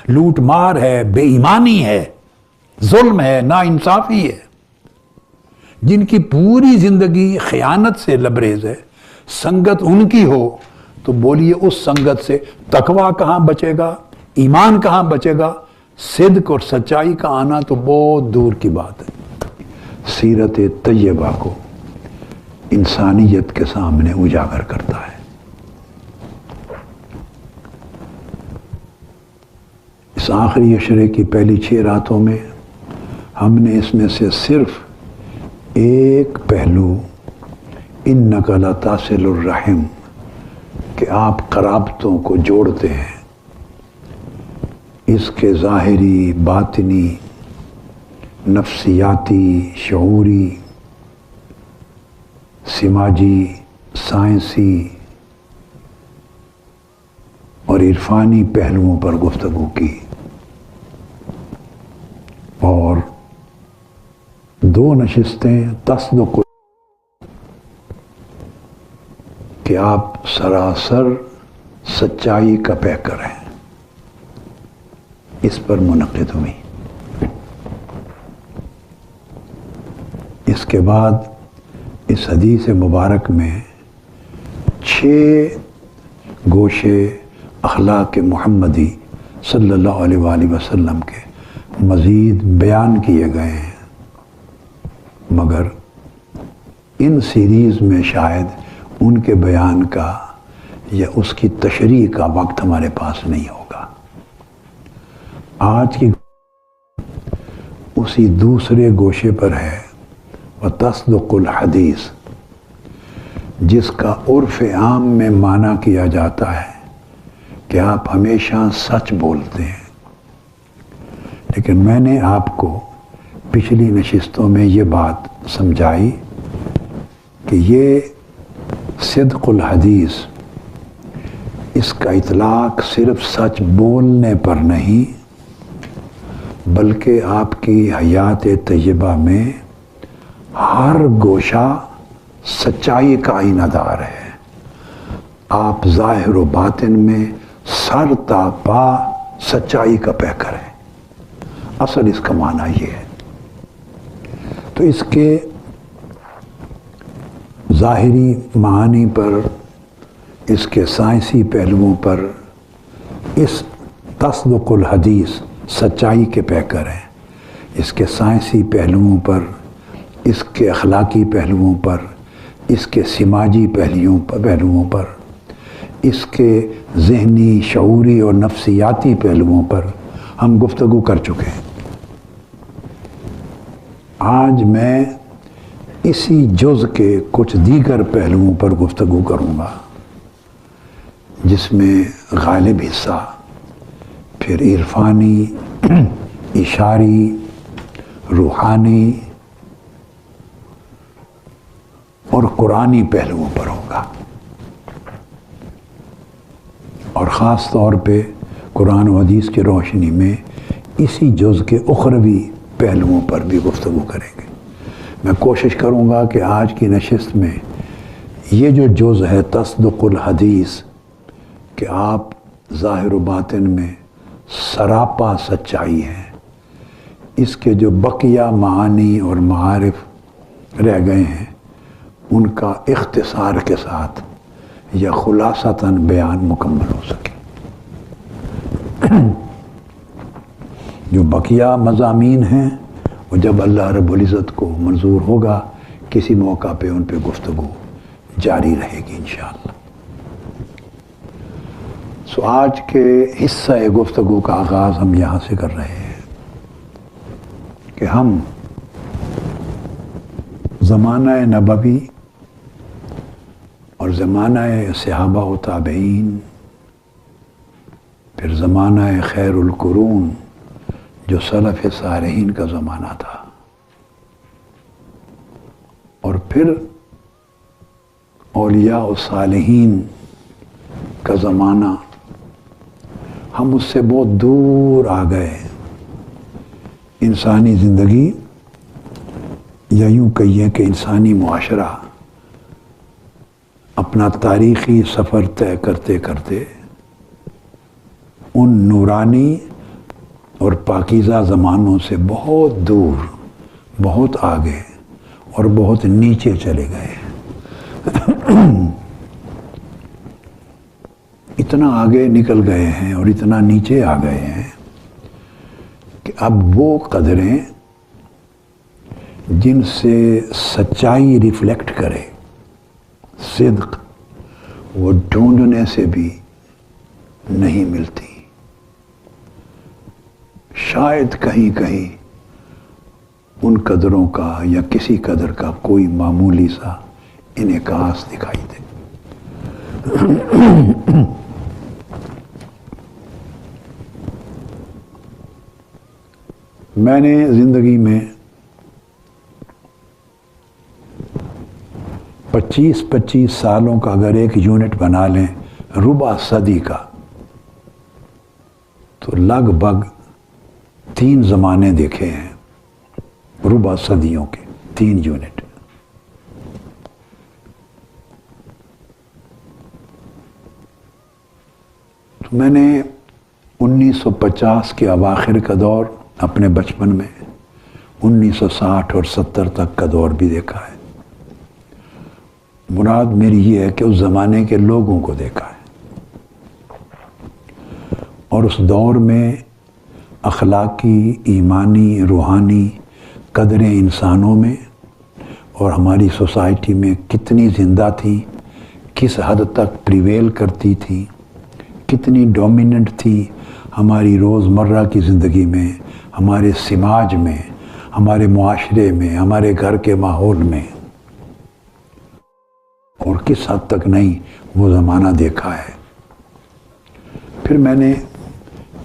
لوٹ مار ہے، بے ایمانی ہے، ظلم ہے، ناانصافی ہے، جن کی پوری زندگی خیانت سے لبریز ہے، سنگت ان کی ہو تو بولیے اس سنگت سے تقویٰ کہاں بچے گا، ایمان کہاں بچے گا؟ صدق اور سچائی کا آنا تو بہت دور کی بات ہے۔ سیرت طیبہ کو انسانیت کے سامنے اجاگر کرتا ہے۔ اس آخری عشرے کی پہلی 6 راتوں میں ہم نے اس میں سے صرف ایک پہلو اِنَّکَ لَتَصِلُ الرَّحِمَ کہ آپ قرابتوں کو جوڑتے ہیں، اس کے ظاہری، باطنی، نفسیاتی، شعوری، سماجی، سائنسی اور عرفانی پہلوؤں پر گفتگو کی، اور 2 نشستیں تصدق کہ آپ سراسر سچائی کا پیکر ہیں، اس پر منعقد ہوئی۔ اس کے بعد اس حدیث مبارک میں 6 گوشے اخلاق محمدی صلی اللہ علیہ وآلہ وسلم کے مزید بیان کیے گئے ہیں، مگر ان سیریز میں شاید ان کے بیان کا یا اس کی تشریح کا وقت ہمارے پاس نہیں ہوگا۔ آج کی اسی دوسرے گوشے پر ہے وتصدق الحدیث، جس کا عرف عام میں معنی کیا جاتا ہے کہ آپ ہمیشہ سچ بولتے ہیں، لیکن میں نے آپ کو پچھلی نشستوں میں یہ بات سمجھائی کہ یہ صدق الحدیث، اس کا اطلاق صرف سچ بولنے پر نہیں بلکہ آپ کی حیات طیبہ میں ہر گوشہ سچائی کا آئینہ دار ہے۔ آپ ظاہر و باطن میں سر تا پا سچائی کا پیکر ہے۔ اصل اس کا معنی یہ ہے۔ تو اس کے ظاہری معانی پر، اس کے سائنسی پہلوؤں پر، اس تصدق الحدیث سچائی کے پیکر ہیں، اس کے سائنسی پہلوؤں پر، اس کے اخلاقی پہلوؤں پر، اس کے سماجی پہلوؤں پر، اس کے ذہنی، شعوری اور نفسیاتی پہلوؤں پر ہم گفتگو کر چکے ہیں۔ آج میں اسی جز کے کچھ دیگر پہلوؤں پر گفتگو کروں گا، جس میں غالب حصہ پھر عرفانی، اشاری، روحانی اور قرآنی پہلوؤں پر ہوگا، اور خاص طور پہ قرآن و حدیث کی روشنی میں اسی جز کے اخروی پہلوؤں پر بھی گفتگو کریں گے۔ میں کوشش کروں گا کہ آج کی نشست میں یہ جو جز ہے تصدق الحدیث کہ آپ ظاہر و باطن میں سراپا سچائی ہے، اس کے جو بقیہ معانی اور معارف رہ گئے ہیں ان کا اختصار کے ساتھ یا خلاصتاً بیان مکمل ہو سکے۔ جو بقیہ مضامین ہیں وہ جب اللہ رب العزت کو منظور ہوگا کسی موقع پہ ان پہ گفتگو جاری رہے گی انشاءاللہ۔ سو آج کے حصہ گفتگو کا آغاز ہم یہاں سے کر رہے ہیں کہ ہم زمانہ نبوی اور زمانہ صحابہ و تابعین، پھر زمانہ خیر القرون جو سلف صالحین کا زمانہ تھا، اور پھر اولیاء و صالحین کا زمانہ، ہم اس سے بہت دور آ گئے۔ انسانی زندگی یا یوں کہیے کہ انسانی معاشرہ اپنا تاریخی سفر طے کرتے کرتے ان نورانی اور پاکیزہ زمانوں سے بہت دور، بہت آگے اور بہت نیچے چلے گئے۔ اتنا آگے نکل گئے ہیں اور اتنا نیچے آ گئے ہیں کہ اب وہ قدریں جن سے سچائی ریفلیکٹ کرے، صدق، وہ ڈھونڈنے سے بھی نہیں ملتی۔ شاید کہیں کہیں ان قدروں کا یا کسی قدر کا کوئی معمولی سا انعکاس دکھائی دے۔ میں نے زندگی میں 25 سالوں کا اگر ایک یونٹ بنا لیں ربع صدی کا، تو لگ بھگ 3 زمانے دیکھے ہیں، ربع صدیوں کے 3 یونٹ۔ تو میں نے 1950 کے اواخر کا دور اپنے بچپن میں، 1960 اور 70 تک کا دور بھی دیکھا ہے۔ مراد میری یہ ہے کہ اس زمانے کے لوگوں کو دیکھا ہے، اور اس دور میں اخلاقی، ایمانی، روحانی قدریں انسانوں میں اور ہماری سوسائٹی میں کتنی زندہ تھی، کس حد تک پریویل کرتی تھی، کتنی ڈومیننٹ تھی ہماری روزمرہ کی زندگی میں، ہمارے سماج میں، ہمارے معاشرے میں، ہمارے گھر کے ماحول میں، اور کس حد تک نہیں وہ زمانہ دیکھا ہے۔ پھر میں نے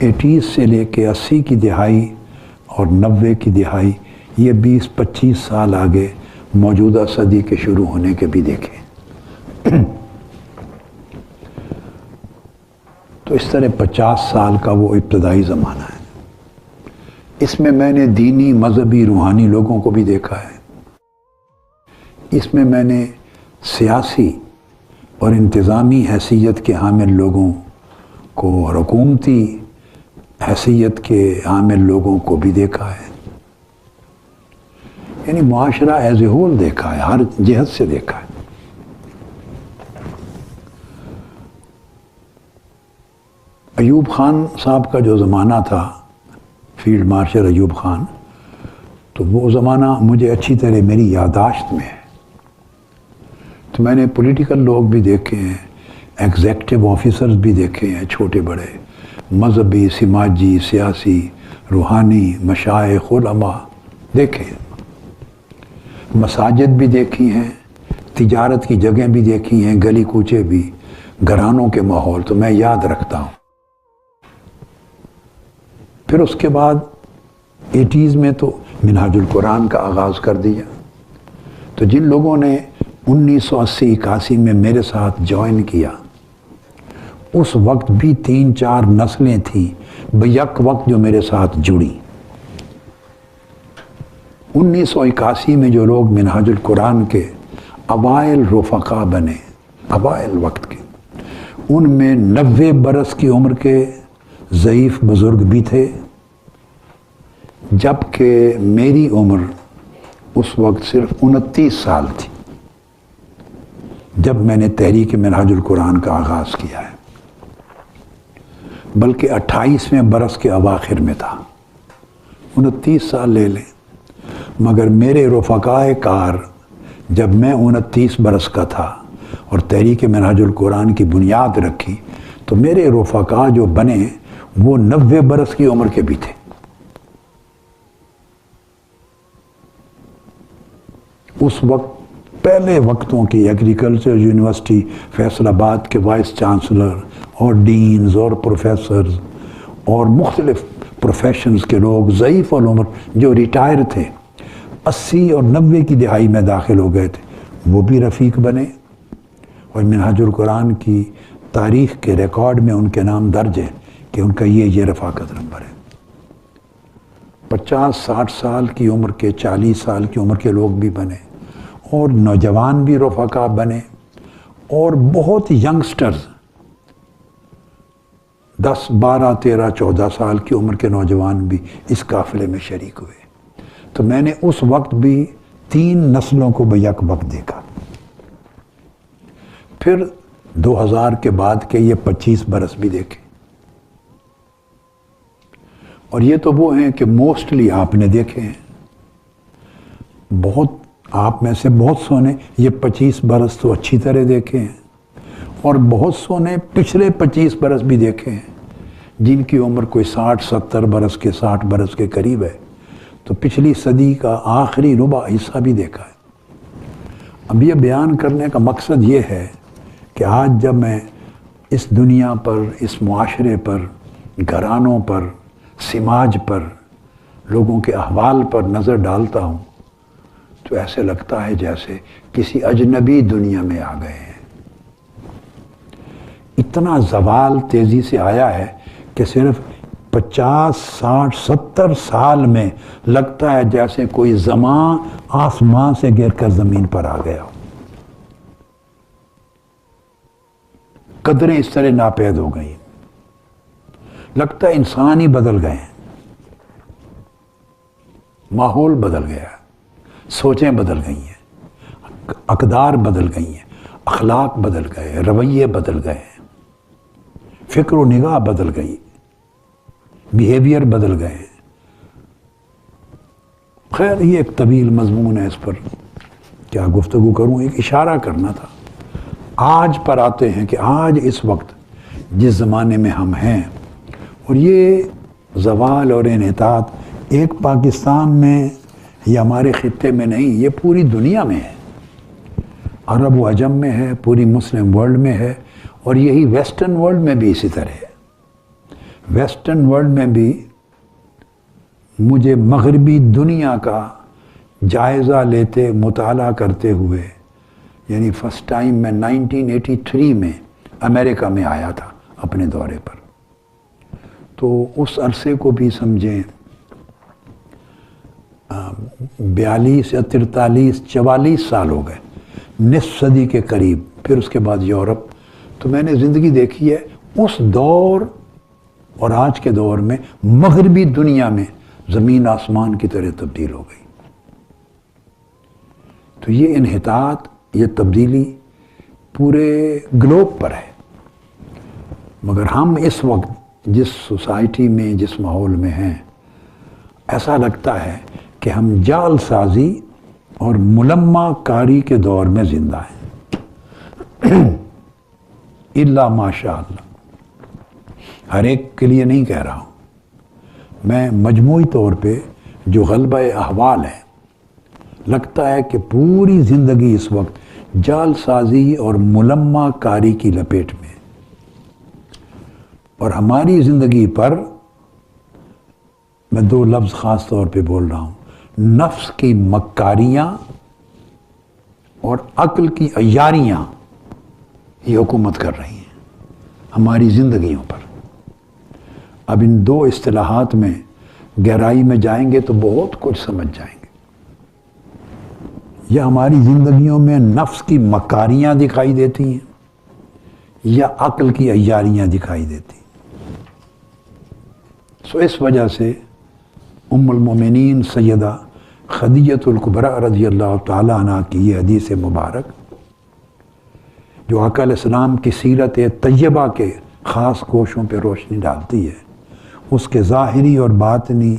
80s سے لے کے 80 کی دہائی اور 90 کی دہائی، یہ 20-25 سال آگے موجودہ صدی کے شروع ہونے کے بھی دیکھے۔ تو اس طرح 50 سال کا وہ ابتدائی زمانہ ہے۔ اس میں نے دینی، مذہبی، روحانی لوگوں کو بھی دیکھا ہے۔ اس میں نے سیاسی اور انتظامی حیثیت کے حامل لوگوں کو اور حکومتی حیثیت کے حامل لوگوں کو بھی دیکھا ہے۔ یعنی معاشرہ ایز اے ہول دیکھا ہے، ہر جہت سے دیکھا ہے۔ ایوب خان صاحب کا جو زمانہ تھا، فیلڈ مارشل ایوب خان، تو وہ زمانہ مجھے اچھی طرح میری یادداشت میں ہے۔ تو میں نے پولیٹیکل لوگ بھی دیکھے ہیں، ایگزیکٹو آفیسرز بھی دیکھے ہیں، چھوٹے بڑے، مذہبی، سماجی، سیاسی، روحانی، مشائخ، علماء دیکھے ہیں، مساجد بھی دیکھی ہیں، تجارت کی جگہیں بھی دیکھی ہیں، گلی کوچے بھی، گھرانوں کے ماحول تو میں یاد رکھتا ہوں۔ پھر اس کے بعد 80s میں تو منہاج القرآن کا آغاز کر دیا۔ تو جن لوگوں نے 1980-81 میں میرے ساتھ جوائن کیا، اس وقت بھی 3-4 نسلیں تھیں بیک وقت جو میرے ساتھ جڑی۔ 1981 میں جو لوگ منہاج القرآن کے اوائل رفقا بنے، اوائل وقت کے، ان میں 90 برس کی عمر کے ضعیف بزرگ بھی تھے، جبکہ میری عمر اس وقت صرف 29 سال تھی جب میں نے تحریک منہاج القرآن کا آغاز کیا ہے، بلکہ 28ویں برس کے اواخر میں تھا۔ 29 سال لے لیں، مگر میرے رفقائے کار جب میں 29 برس کا تھا اور تحریک منہاج القرآن کی بنیاد رکھی، تو میرے رفقا جو بنے وہ 90 برس کی عمر کے بھی تھے۔ اس وقت پہلے وقتوں کی ایگریکلچر یونیورسٹی فیصل آباد کے وائس چانسلر اور ڈینز اور پروفیسرز اور مختلف پروفیشنز کے لوگ ضعیف العمر جو ریٹائر تھے، 80 اور 90 کی دہائی میں داخل ہو گئے تھے، وہ بھی رفیق بنے، اور منہاج القرآن کی تاریخ کے ریکارڈ میں ان کے نام درج ہے کہ ان کا یہ رفاقت نمبر ہے۔ 50-60 سال کی عمر کے، 40 سال کی عمر کے لوگ بھی بنے، اور نوجوان بھی رفقا بنے، اور بہت ینگسٹرز 10 12 13 14 سال کی عمر کے نوجوان بھی اس قافلے میں شریک ہوئے. تو میں نے اس وقت بھی 3 نسلوں کو بیک وقت دیکھا. پھر 2000 کے بعد کے یہ 25 برس بھی دیکھے. اور یہ تو وہ ہیں کہ موسٹلی آپ نے دیکھے ہیں. بہت آپ میں سے بہت سو نے یہ 25 برس تو اچھی طرح دیکھے ہیں، اور بہت سو نے پچھلے 25 برس بھی دیکھے ہیں جن کی عمر کوئی 60 70 برس کے 60 برس کے قریب ہے. تو پچھلی صدی کا آخری ربع حصہ بھی دیکھا ہے. اب یہ بیان کرنے کا مقصد یہ ہے کہ آج جب میں اس دنیا پر، اس معاشرے پر، گھرانوں پر، سماج پر، لوگوں کے احوال پر نظر ڈالتا ہوں تو ایسے لگتا ہے جیسے کسی اجنبی دنیا میں آ گئے ہیں. اتنا زوال تیزی سے آیا ہے کہ صرف 50 60 70 سال میں لگتا ہے جیسے کوئی زمان آسمان سے گر کر زمین پر آ گیا ہو. قدریں اس طرح ناپید ہو گئی، لگتا ہے انسان ہی بدل گئے ہیں. ماحول بدل گیا، سوچیں بدل گئی ہیں، اقدار بدل گئی ہیں، اخلاق بدل گئے، رویے بدل گئے ہیں، فکر و نگاہ بدل گئی، بیہیویئر بدل گئے ہیں. خیر یہ ایک طویل مضمون ہے، اس پر کیا گفتگو کروں. ایک اشارہ کرنا تھا. آج پر آتے ہیں کہ آج اس وقت جس زمانے میں ہم ہیں، اور یہ زوال اور انحطاط ایک پاکستان میں یا ہمارے خطے میں نہیں، یہ پوری دنیا میں ہے. عرب و عجم میں ہے، پوری مسلم ورلڈ میں ہے، اور یہی ویسٹرن ورلڈ میں بھی اسی طرح ہے. ویسٹرن ورلڈ میں بھی مجھے مغربی دنیا کا جائزہ لیتے، مطالعہ کرتے ہوئے، یعنی فرسٹ ٹائم میں 1983 میں امریکہ میں آیا تھا اپنے دورے پر. تو اس عرصے کو بھی سمجھیں 42 یا 43 44 سال ہو گئے، نصف صدی کے قریب. پھر اس کے بعد یورپ. تو میں نے زندگی دیکھی ہے اس دور اور آج کے دور میں مغربی دنیا میں زمین آسمان کی طرح تبدیل ہو گئی. تو یہ انحطاط، یہ تبدیلی پورے گلوب پر ہے. مگر ہم اس وقت جس سوسائٹی میں، جس ماحول میں ہیں، ایسا لگتا ہے کہ ہم جال سازی اور ملمہ کاری کے دور میں زندہ ہیں. الا ماشاء اللہ. ہر ایک کے لیے نہیں کہہ رہا ہوں میں، مجموعی طور پہ جو غلبہ احوال ہے، لگتا ہے کہ پوری زندگی اس وقت جال سازی اور ملمہ کاری کی لپیٹ میں. اور ہماری زندگی پر میں 2 لفظ خاص طور پہ بول رہا ہوں، نفس کی مکاریاں اور عقل کی عیاریاں یہ حکومت کر رہی ہیں ہماری زندگیوں پر. اب ان 2 اصطلاحات میں گہرائی میں جائیں گے تو بہت کچھ سمجھ جائیں گے. یا ہماری زندگیوں میں نفس کی مکاریاں دکھائی دیتی ہیں یا عقل کی عیاریاں دکھائی دیتی ہیں. سو اس وجہ سے ام المومنین سیدہ خدیجۃ الکبریٰ رضی اللہ تعالیٰ عنہ کی یہ حدیث مبارک، جو آقا علیہ السلام کی سیرت طیبہ کے خاص گوشوں پہ روشنی ڈالتی ہے، اس کے ظاہری اور باطنی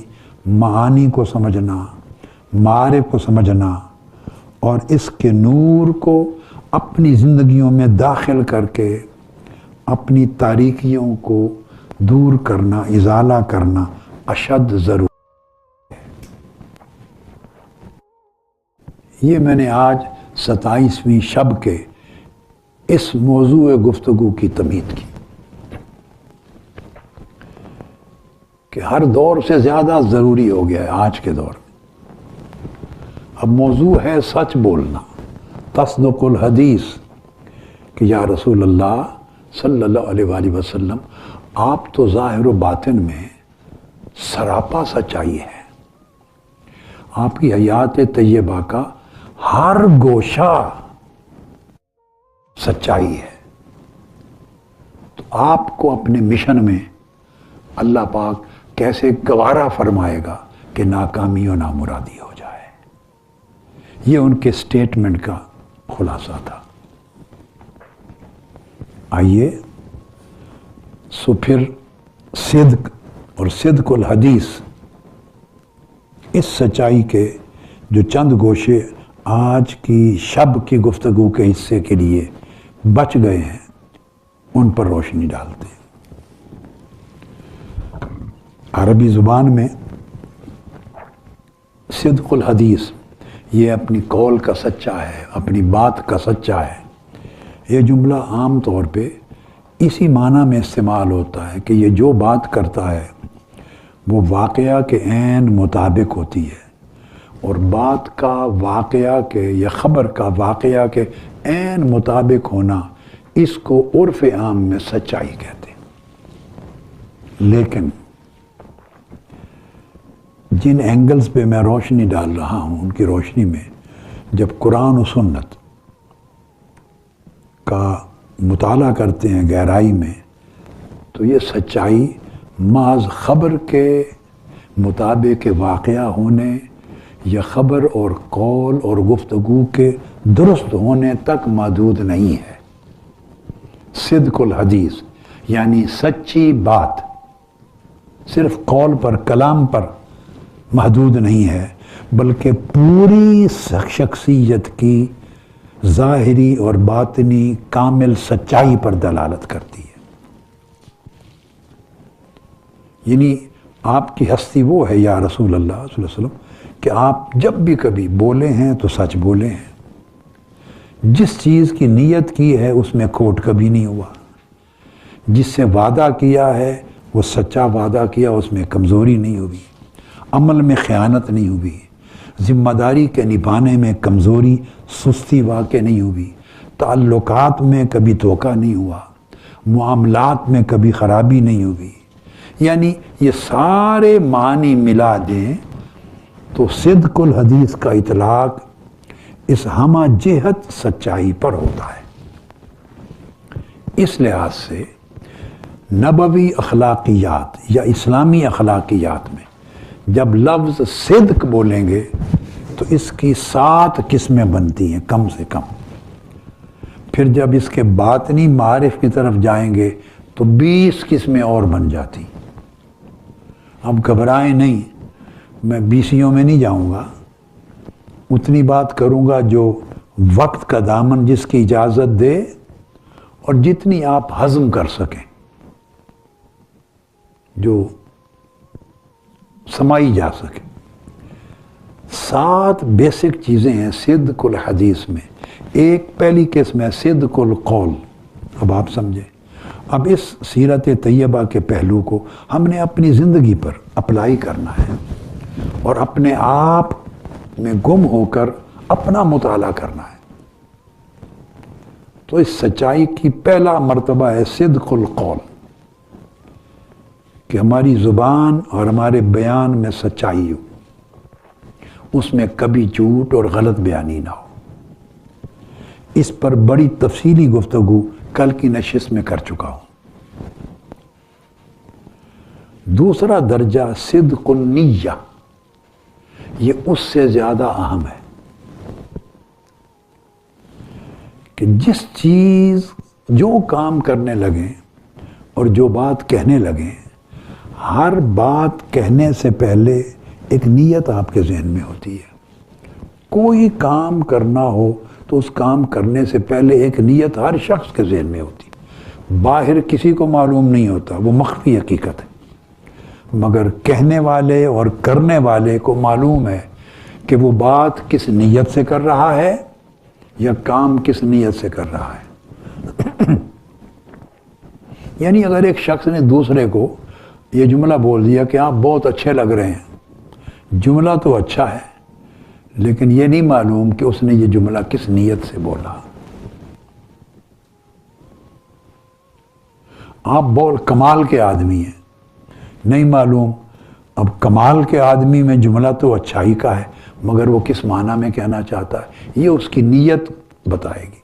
معانی کو سمجھنا، معارف کو سمجھنا، اور اس کے نور کو اپنی زندگیوں میں داخل کر کے اپنی تاریکیوں کو دور کرنا، ازالہ کرنا اشد ضروری ہے. یہ میں نے آج 27ویں شب کے اس موضوع گفتگو کی تمہید کی کہ ہر دور سے زیادہ ضروری ہو گیا ہے آج کے دور میں. اب موضوع ہے سچ بولنا، تصدق الحدیث، کہ یا رسول اللہ صلی اللہ علیہ وآلہ وسلم، آپ تو ظاہر و باطن میں سراپا سچائی ہے، آپ کی حیات طیبہ کا ہر گوشہ سچائی ہے. تو آپ کو اپنے مشن میں اللہ پاک کیسے گوارا فرمائے گا کہ ناکامی و نامرادی ہو جائے۔ یہ ان کے سٹیٹمنٹ کا خلاصہ تھا۔ آئیے سو پھر صدق اور صدق الحدیث، اس سچائی کے جو چند گوشے آج کی شب کی گفتگو کے حصے کے لیے بچ گئے ہیں، ان پر روشنی ڈالتے ہیں۔ عربی زبان میں صدق الحدیث یہ اپنی قول کا سچا ہے، اپنی بات کا سچا ہے۔ یہ جملہ عام طور پہ اسی معنی میں استعمال ہوتا ہے کہ یہ جو بات کرتا ہے وہ واقعہ کے عین مطابق ہوتی ہے، اور بات کا واقعہ کے یا خبر کا واقعہ کے عین مطابق ہونا، اس کو عرف عام میں سچائی کہتے ہیں۔ لیکن جن اینگلز پہ میں روشنی ڈال رہا ہوں، ان کی روشنی میں جب قرآن و سنت کا مطالعہ کرتے ہیں گہرائی میں، تو یہ سچائی محض خبر کے مطابق واقعہ ہونے یا خبر اور قول اور گفتگو کے درست ہونے تک محدود نہیں ہے۔ صدق الحدیث یعنی سچی بات صرف قول پر، کلام پر محدود نہیں ہے، بلکہ پوری شخصیت کی ظاہری اور باطنی کامل سچائی پر دلالت کرتی ہے۔ یعنی آپ کی ہستی وہ ہے یا رسول اللہ صلی اللہ علیہ وسلم کہ آپ جب بھی کبھی بولے ہیں تو سچ بولے ہیں۔ جس چیز کی نیت کی ہے اس میں کھوٹ کبھی نہیں ہوا، جس سے وعدہ کیا ہے وہ سچا وعدہ کیا، اس میں کمزوری نہیں ہوئی، عمل میں خیانت نہیں ہوئی، ذمہ داری کے نبھانے میں کمزوری سستی واقع نہیں ہوئی، تعلقات میں کبھی دھوکہ نہیں ہوا، معاملات میں کبھی خرابی نہیں ہوئی۔ یعنی یہ سارے معنی ملا دیں تو صدق الحدیث کا اطلاق اس ہمہ جہت سچائی پر ہوتا ہے۔ اس لحاظ سے نبوی اخلاقیات یا اسلامی اخلاقیات میں جب لفظ صدق بولیں گے تو اس کی 7 قسمیں بنتی ہیں کم سے کم۔ پھر جب اس کے باطنی معارف کی طرف جائیں گے تو 20 قسمیں اور بن جاتی۔ اب گھبرائیں نہیں، میں 20 میں نہیں جاؤں گا، اتنی بات کروں گا جو وقت کا دامن جس کی اجازت دے اور جتنی آپ ہضم کر سکیں، جو سمائی جا سکے۔ 7 بیسک چیزیں ہیں صدق الحدیث میں۔ ایک پہلی قسم ہے صدق القول۔ اب آپ سمجھیں، اب اس سیرت طیبہ کے پہلو کو ہم نے اپنی زندگی پر اپلائی کرنا ہے اور اپنے آپ میں گم ہو کر اپنا مطالعہ کرنا ہے۔ تو اس سچائی کی پہلا مرتبہ ہے صدق القول، کہ ہماری زبان اور ہمارے بیان میں سچائی ہو، اس میں کبھی جھوٹ اور غلط بیانی نہ ہو۔ اس پر بڑی تفصیلی گفتگو کل کی نشست میں کر چکا ہوں۔ دوسرا درجہ صدق النیہ، یہ اس سے زیادہ اہم ہے کہ جس چیز، جو کام کرنے لگیں اور جو بات کہنے لگیں، ہر بات کہنے سے پہلے ایک نیت آپ کے ذہن میں ہوتی ہے۔ کوئی کام کرنا ہو تو اس کام کرنے سے پہلے ایک نیت ہر شخص کے ذہن میں ہوتی ہے۔ باہر کسی کو معلوم نہیں ہوتا، وہ مخفی حقیقت ہے، مگر کہنے والے اور کرنے والے کو معلوم ہے کہ وہ بات کس نیت سے کر رہا ہے یا کام کس نیت سے کر رہا ہے۔ یعنی اگر ایک شخص نے دوسرے کو یہ جملہ بول دیا کہ آپ بہت اچھے لگ رہے ہیں، جملہ تو اچھا ہے، لیکن یہ نہیں معلوم کہ اس نے یہ جملہ کس نیت سے بولا۔ آپ بہت کمال کے آدمی ہیں، نہیں معلوم اب کمال کے آدمی میں جملہ تو اچھائی کا ہے، مگر وہ کس معنی میں کہنا چاہتا ہے، یہ اس کی نیت بتائے گی۔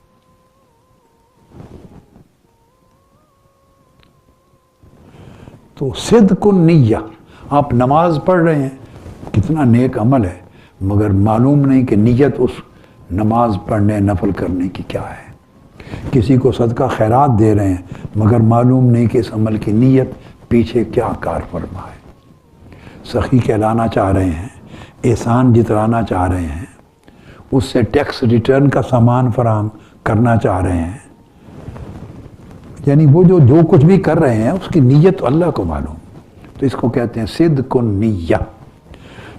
تو صدق النیہ، آپ نماز پڑھ رہے ہیں، کتنا نیک عمل ہے، مگر معلوم نہیں کہ نیت اس نماز پڑھنے نفل کرنے کی کیا ہے۔ کسی کو صدقہ خیرات دے رہے ہیں، مگر معلوم نہیں کہ اس عمل کی نیت پیچھے کیا کار فرما ہے۔ سخی کہلانا چاہ رہے ہیں، احسان جتلانا چاہ رہے ہیں، اس سے ٹیکس ریٹرن کا سامان فراہم کرنا چاہ رہے ہیں، یعنی وہ جو کچھ بھی کر رہے ہیں اس کی نیت اللہ کو معلوم، تو اس کو کہتے ہیں صدق النیہ۔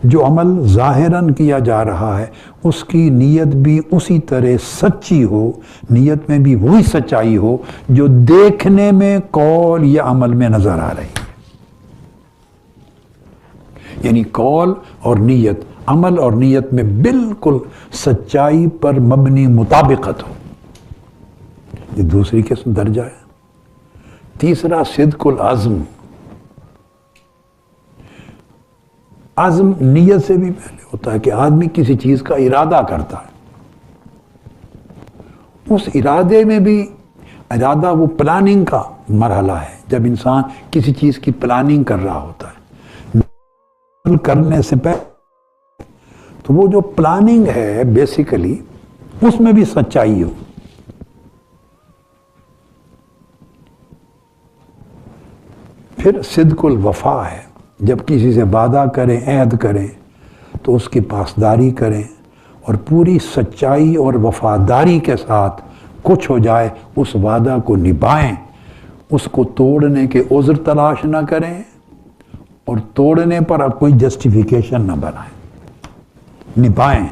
جو عمل ظاہراً کیا جا رہا ہے اس کی نیت بھی اسی طرح سچی ہو، نیت میں بھی وہی سچائی ہو جو دیکھنے میں قول یا عمل میں نظر آ رہی ہے، یعنی قول اور نیت، عمل اور نیت میں بالکل سچائی پر مبنی مطابقت ہو، یہ دوسری قسم درجہ ہے۔ تیسرا صدق العزم، عزم نیت سے بھی پہلے ہوتا ہے کہ آدمی کسی چیز کا ارادہ کرتا ہے، اس ارادے میں بھی ارادہ وہ پلاننگ کا مرحلہ ہے، جب انسان کسی چیز کی پلاننگ کر رہا ہوتا ہے کرنے سے پہلے، تو وہ جو پلاننگ ہے بیسیکلی اس میں بھی سچائی ہو۔ پھر صدق الوفا ہے، جب کسی سے وعدہ کریں، عہد کریں تو اس کی پاسداری کریں اور پوری سچائی اور وفاداری کے ساتھ کچھ ہو جائے اس وعدہ کو نبھائیں، اس کو توڑنے کے عذر تلاش نہ کریں اور توڑنے پر اب کوئی جسٹیفیکیشن نہ بنائیں، نبھائیں۔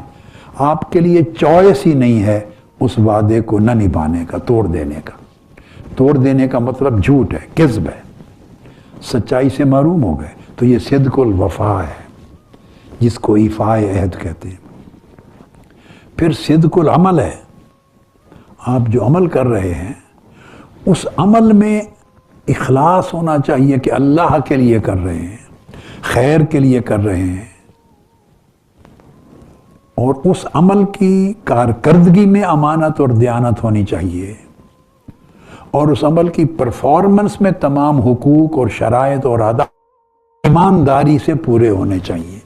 آپ کے لیے چوائس ہی نہیں ہے اس وعدے کو نہ نبھانے کا، توڑ دینے کا۔ توڑ دینے کا مطلب جھوٹ ہے، کذب ہے، سچائی سے محروم ہو گئے، تو یہ صدق الوفا ہے جس کو ایفاء عہد کہتے ہیں۔ پھر صدق العمل ہے، آپ جو عمل کر رہے ہیں اس عمل میں اخلاص ہونا چاہیے کہ اللہ کے لیے کر رہے ہیں، خیر کے لیے کر رہے ہیں، اور اس عمل کی کارکردگی میں امانت اور دیانت ہونی چاہیے، اور اس عمل کی پرفارمنس میں تمام حقوق اور شرائط اور آداب ایمانداری سے پورے ہونے چاہیے۔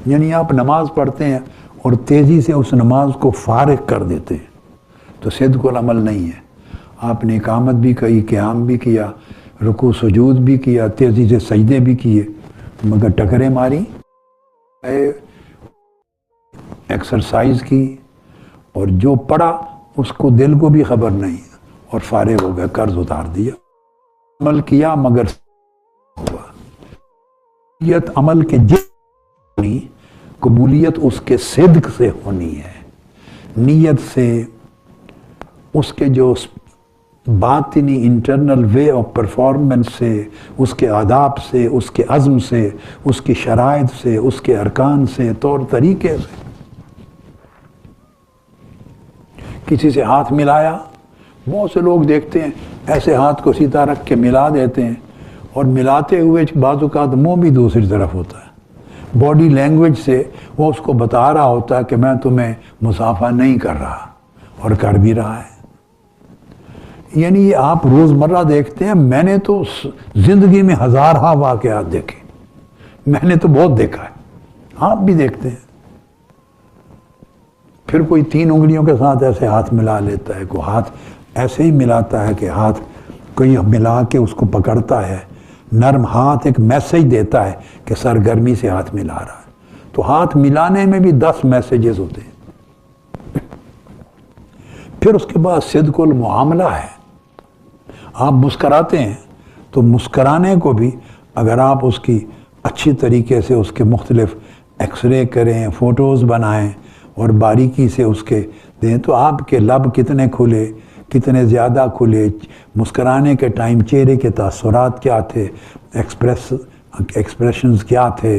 یعنی آپ نماز پڑھتے ہیں اور تیزی سے اس نماز کو فارغ کر دیتے ہیں تو صدق العمل نہیں ہے۔ آپ نے اقامت بھی کی، قیام بھی کیا، رکوع سجود بھی کیا، تیزی سے سجدے بھی کیے، مگر ٹکریں ماری، ایکسرسائز کی، اور جو پڑھا اس کو دل کو بھی خبر نہیں، اور فارغ ہو گیا، قرض اتار دیا۔ عمل کیا مگر ہوا۔ نیت عمل کے جتنی قبولیت اس کے صدق سے ہونی ہے، نیت سے، اس کے جو باطنی انٹرنل وے آف پرفارمنس سے، اس کے آداب سے، اس کے عزم سے، اس کی شرائط سے، اس کے ارکان سے، طور طریقے سے۔ کسی سے ہاتھ ملایا، بہت سے لوگ دیکھتے ہیں ایسے ہاتھ کو سیدھا رکھ کے ملا دیتے ہیں، اور ملاتے ہوئے بعض اوقات منہ بھی دوسری طرف ہوتا ہے، باڈی لینگویج سے وہ اس کو بتا رہا ہوتا ہے کہ میں تمہیں مصافحہ نہیں کر رہا، اور کر بھی رہا ہے۔ یعنی یہ آپ روزمرہ دیکھتے ہیں، میں نے تو زندگی میں ہزارہ واقعات دیکھے، میں نے تو بہت دیکھا ہے، آپ بھی دیکھتے ہیں۔ پھر کوئی 3 انگلیوں کے ساتھ ایسے ہاتھ ملا لیتا ہے، کوئی ہاتھ ایسے ہی ملاتا ہے کہ ہاتھ کوئی ملا کے اس کو پکڑتا ہے، نرم ہاتھ ایک میسیج دیتا ہے کہ سرگرمی سے ہاتھ ملا رہا ہے، تو ہاتھ ملانے میں بھی 10 میسیجز ہوتے ہیں۔ پھر اس کے بعد صدق المعاملہ ہے، آپ مسکراتے ہیں تو مسکرانے کو بھی اگر آپ اس کی اچھی طریقے سے اس کے مختلف ایکس رے کریں، فوٹوز بنائیں اور باریکی سے اس کے دیں تو آپ کے لب کتنے کھلے، کتنے زیادہ کھلے، مسکرانے کے ٹائم چہرے کے تاثرات کیا تھے، ایکسپریشنز کیا تھے،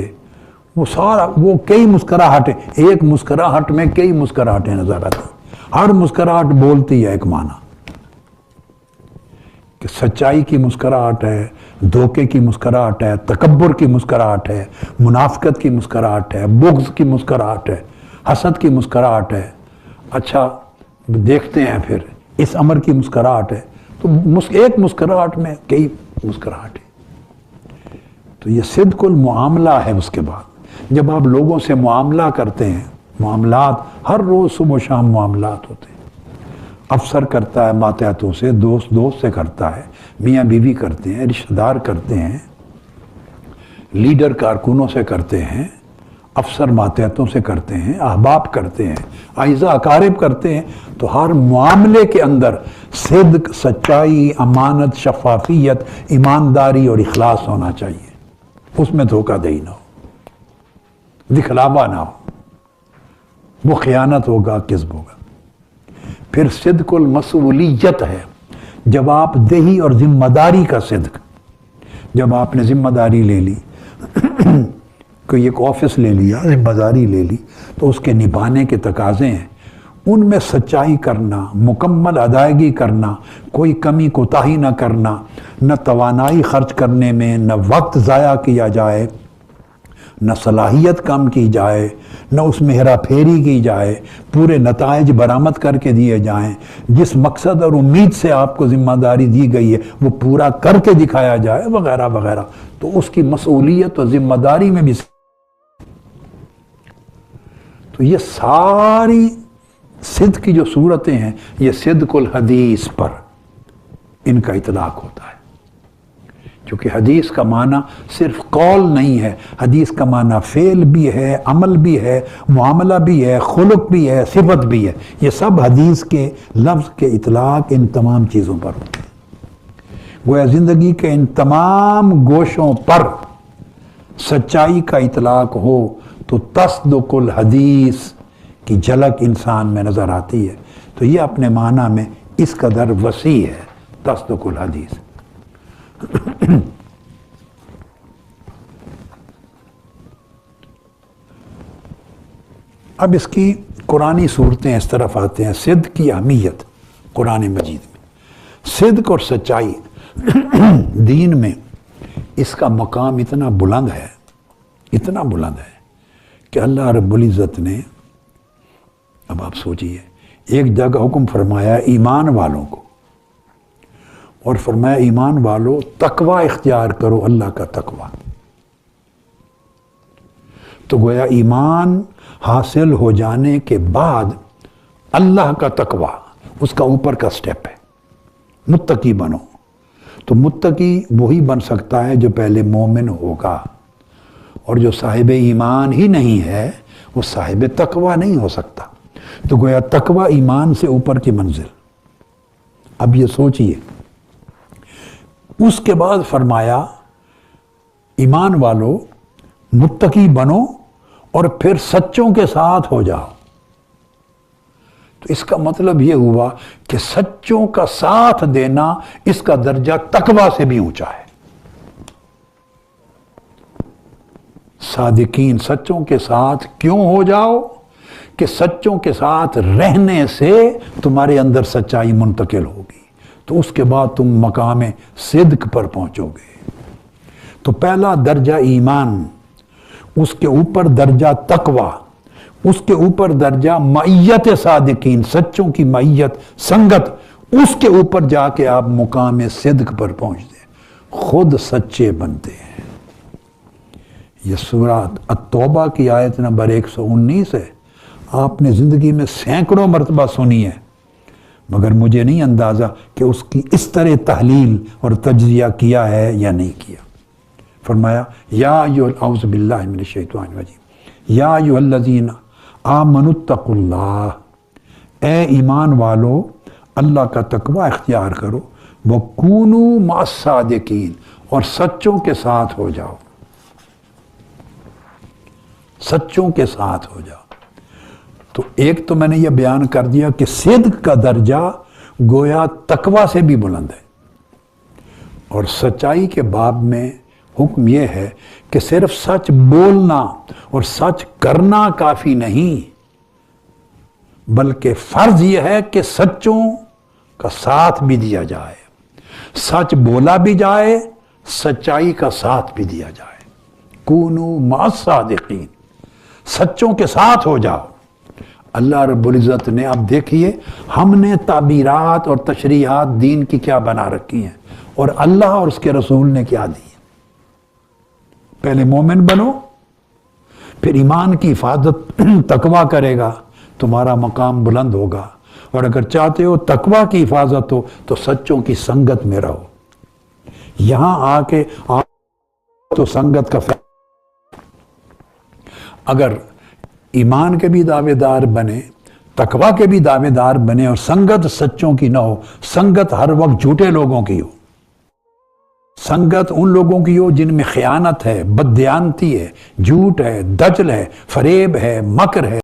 وہ سارا، وہ کئی مسکراہٹیں، ایک مسکراہٹ میں کئی مسکراہٹیں نظر آتی ہیں، ہر مسکراہٹ بولتی ہے ایک معنی، کہ سچائی کی مسکراہٹ ہے، دھوکے کی مسکراہٹ ہے، تکبر کی مسکراہٹ ہے، منافقت کی مسکراہٹ ہے، بغض کی مسکراہٹ ہے، حسد کی مسکراہٹ ہے۔ اچھا دیکھتے ہیں پھر اس عمر کی مسکراہٹ ہے، تو ایک مسکراہٹ میں کئی مسکراہٹ ہے. تو یہ صدق المعاملہ ہے. اس کے بعد جب آپ لوگوں سے معاملہ کرتے ہیں، معاملات ہر روز صبح و شام معاملات ہوتے ہیں. افسر کرتا ہے ماتحتوں سے، دوست سے کرتا ہے، میاں بیوی کرتے ہیں، رشتہ دار کرتے ہیں، لیڈر کارکنوں سے کرتے ہیں، افسر ماتحتوں سے کرتے ہیں، احباب کرتے ہیں، اعزاء اقارب کرتے ہیں. تو ہر معاملے کے اندر صدق، سچائی، امانت، شفافیت، ایمانداری اور اخلاص ہونا چاہیے. اس میں دھوکہ دہی نہ ہو، دکھلاوا نہ ہو، وہ خیانت ہوگا، کذب ہوگا. پھر صدق المسئولیت ہے، جواب دہی اور ذمہ داری کا صدق. جب آپ نے ذمہ داری لے لی، کوئی ایک آفس لے لیا، ذمہ داری لے لی، تو اس کے نبھانے کے تقاضے ہیں. ان میں سچائی کرنا، مکمل ادائیگی کرنا، کوئی کمی کوتاہی نہ کرنا، نہ توانائی خرچ کرنے میں، نہ وقت ضائع کیا جائے، نہ صلاحیت کم کی جائے، نہ اس میں ہیرا پھیری کی جائے، پورے نتائج برآمد کر کے دیے جائیں. جس مقصد اور امید سے آپ کو ذمہ داری دی گئی ہے وہ پورا کر کے دکھایا جائے، وغیرہ وغیرہ. تو اس کی مسئولیت اور ذمہ داری میں بھی. تو یہ ساری صدق کی جو صورتیں ہیں، یہ صدق الحدیث پر ان کا اطلاق ہوتا ہے. کیونکہ حدیث کا معنی صرف قول نہیں ہے، حدیث کا معنی فعل بھی ہے، عمل بھی ہے، معاملہ بھی ہے، خلق بھی ہے، صفت بھی ہے. یہ سب حدیث کے لفظ کے اطلاق ان تمام چیزوں پر ہوتے ہیں. گویا زندگی کے ان تمام گوشوں پر سچائی کا اطلاق ہو تو تصدق الحدیث کی جھلک انسان میں نظر آتی ہے. تو یہ اپنے معنی میں اس قدر وسیع ہے تصدق الحدیث. اب اس کی قرآنی صورتیں اس طرف آتے ہیں. صدق کی اہمیت قرآن مجید میں. صدق اور سچائی دین میں اس کا مقام اتنا بلند ہے، اتنا بلند ہے کہ اللہ رب العزت نے، اب آپ سوچئے، ایک جگہ حکم فرمایا ایمان والوں کو، اور فرمایا ایمان والو تقوی اختیار کرو، اللہ کا تقوی. تو گویا ایمان حاصل ہو جانے کے بعد اللہ کا تقوی اس کا اوپر کا سٹیپ ہے. متقی بنو. تو متقی وہی بن سکتا ہے جو پہلے مومن ہوگا، اور جو صاحب ایمان ہی نہیں ہے وہ صاحب تقوی نہیں ہو سکتا. تو گویا تقوی ایمان سے اوپر کی منزل. اب یہ سوچئے، اس کے بعد فرمایا ایمان والو متقی بنو اور پھر سچوں کے ساتھ ہو جاؤ. تو اس کا مطلب یہ ہوا کہ سچوں کا ساتھ دینا اس کا درجہ تقوی سے بھی اونچا ہے. صادقین، سچوں کے ساتھ کیوں ہو جاؤ؟ کہ سچوں کے ساتھ رہنے سے تمہارے اندر سچائی منتقل ہوگی، تو اس کے بعد تم مقام صدق پر پہنچو گے. تو پہلا درجہ ایمان، اس کے اوپر درجہ تقوی، اس کے اوپر درجہ معیت صادقین، سچوں کی معیت، سنگت، اس کے اوپر جا کے آپ مقام صدق پر پہنچتے ہیں، خود سچے بنتے ہیں. یہ سورہ التوبہ کی آیت نمبر 119 ہے. آپ نے زندگی میں سینکڑوں مرتبہ سنی ہے، مگر مجھے نہیں اندازہ کہ اس کی اس طرح تحلیل اور تجزیہ کیا ہے یا نہیں کیا. فرمایا یا اعوذ باللہ من الشیطان الرجیم یا ایھا الذین آمنوا اتقوا اللہ، اے ایمان والو اللہ کا تقوی اختیار کرو، وکونوا مع الصادقین، اور سچوں کے ساتھ ہو جاؤ، سچوں کے ساتھ ہو جاؤ. تو ایک تو میں نے یہ بیان کر دیا کہ صدق کا درجہ گویا تقوی سے بھی بلند ہے، اور سچائی کے باب میں حکم یہ ہے کہ صرف سچ بولنا اور سچ کرنا کافی نہیں، بلکہ فرض یہ ہے کہ سچوں کا ساتھ بھی دیا جائے، سچ بولا بھی جائے، سچائی کا ساتھ بھی دیا جائے. کونوا مع الصادقین، سچوں کے ساتھ ہو جاؤ. اللہ رب العزت نے، اب دیکھیے ہم نے تعبیرات اور تشریحات دین کی کیا بنا رکھی ہیں اور اللہ اور اس کے رسول نے کیا دی. پہلے مومن بنو، پھر ایمان کی حفاظت تقویٰ کرے گا، تمہارا مقام بلند ہوگا. اور اگر چاہتے ہو تقویٰ کی حفاظت ہو تو سچوں کی سنگت میں رہو. یہاں آ کے تو سنگت کا اگر ایمان کے بھی دعوے دار بنے، تقویٰ کے بھی دعوے دار بنے اور سنگت سچوں کی نہ ہو، سنگت ہر وقت جھوٹے لوگوں کی ہو، سنگت ان لوگوں کی ہو جن میں خیانت ہے، بددیانتی ہے، جھوٹ ہے، دجل ہے، فریب ہے، مکر ہے.